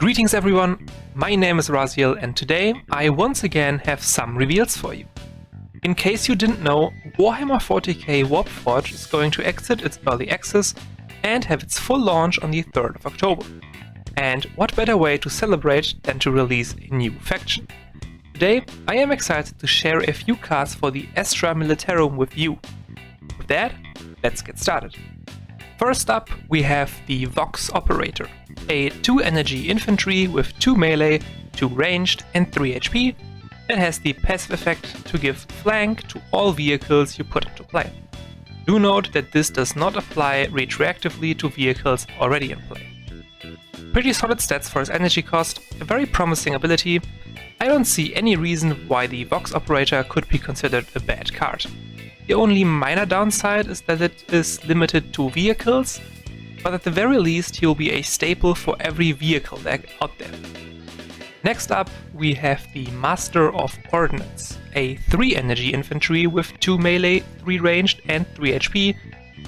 Greetings everyone, my name is Raziel and today I once again have some reveals for you. In case you didn't know, Warhammer 40k Warpforge is going to exit its early access and have its full launch on the 3rd of October. And what better way to celebrate than to release a new faction? Today I am excited to share a few cards for the Astra Militarum with you. With that, let's get started. First up, we have the Vox Operator, a 2 energy infantry with 2 melee, 2 ranged and 3 HP that has the passive effect to give flank to all vehicles you put into play. Do note that this does not apply retroactively to vehicles already in play. Pretty solid stats for its energy cost, a very promising ability. I don't see any reason why the Vox Operator could be considered a bad card. The only minor downside is that it is limited to vehicles, but at the very least he will be a staple for every vehicle deck out there. Next up, we have the Master of Ordnance, a 3 energy infantry with 2 melee, 3 ranged and 3 HP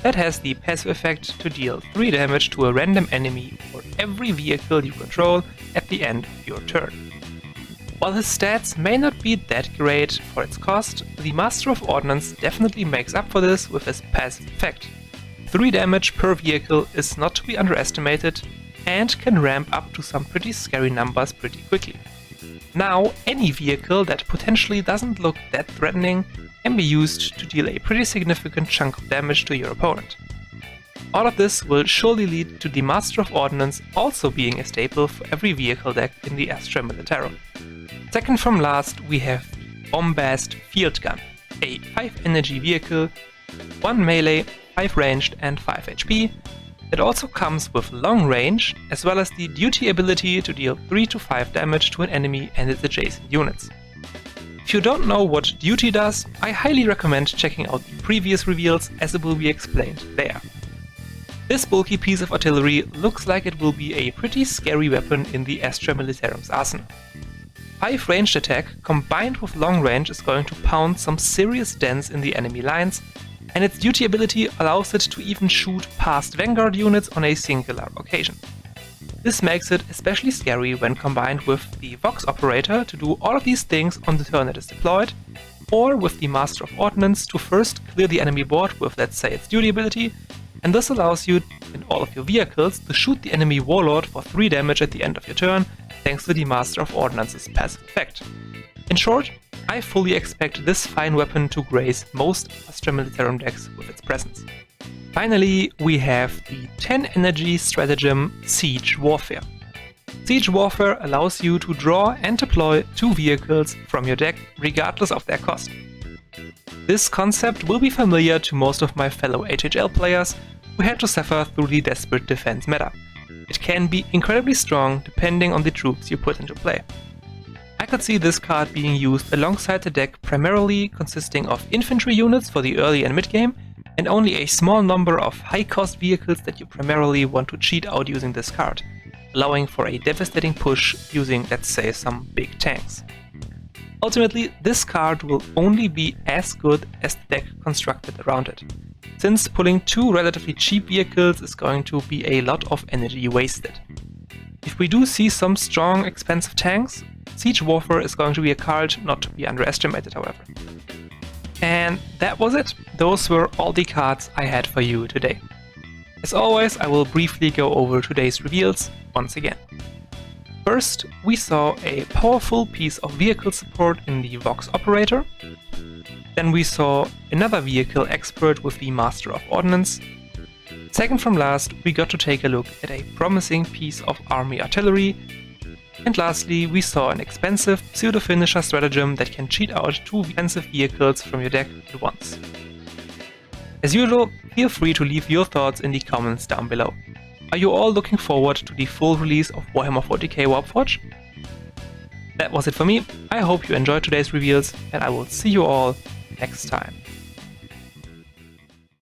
that has the passive effect to deal 3 damage to a random enemy or every vehicle you control at the end of your turn. While his stats may not be that great for its cost, the Master of Ordnance definitely makes up for this with his passive effect. 3 damage per vehicle is not to be underestimated and can ramp up to some pretty scary numbers pretty quickly. Now, any vehicle that potentially doesn't look that threatening can be used to deal a pretty significant chunk of damage to your opponent. All of this will surely lead to the Master of Ordnance also being a staple for every vehicle deck in the Astra Militarum. Second from last, we have Bombast Field Gun, a 5 energy vehicle, 1 melee, 5 ranged and 5 HP. It also comes with long range, as well as the duty ability to deal 3 to 5 damage to an enemy and its adjacent units. If you don't know what duty does, I highly recommend checking out the previous reveals as it will be explained there. This bulky piece of artillery looks like it will be a pretty scary weapon in the Astra Militarum's arsenal. 5 ranged attack combined with long range is going to pound some serious dents in the enemy lines, and its duty ability allows it to even shoot past Vanguard units on a singular occasion. This makes it especially scary when combined with the Vox Operator to do all of these things on the turn it is deployed, or with the Master of Ordnance to first clear the enemy board with, let's say, its duty ability, and this allows you in all of your vehicles to shoot the enemy Warlord for 3 damage at the end of your turn, thanks to the Master of Ordnance's passive effect. In short, I fully expect this fine weapon to grace most Astra Militarum decks with its presence. Finally, we have the 10 energy stratagem Siege Warfare. Siege Warfare allows you to draw and deploy 2 vehicles from your deck regardless of their cost. This concept will be familiar to most of my fellow HHL players who had to suffer through the Desperate Defense meta. It can be incredibly strong depending on the troops you put into play. I could see this card being used alongside the deck primarily consisting of infantry units for the early and mid game, and only a small number of high-cost vehicles that you primarily want to cheat out using this card, allowing for a devastating push using, let's say, some big tanks. Ultimately, this card will only be as good as the deck constructed around it, since pulling 2 relatively cheap vehicles is going to be a lot of energy wasted. If we do see some strong, expensive tanks, Siege Warfare is going to be a card not to be underestimated, however. And that was it. Those were all the cards I had for you today. As always, I will briefly go over today's reveals once again. First, we saw a powerful piece of vehicle support in the Vox Operator. Then we saw another vehicle expert with the Master of Ordnance. Second from last, we got to take a look at a promising piece of army artillery. And lastly, we saw an expensive pseudo-finisher stratagem that can cheat out 2 expensive vehicles from your deck at once. As usual, feel free to leave your thoughts in the comments down below. Are you all looking forward to the full release of Warhammer 40k Warpforge? That was it for me. I hope you enjoyed today's reveals, and I will see you all next time.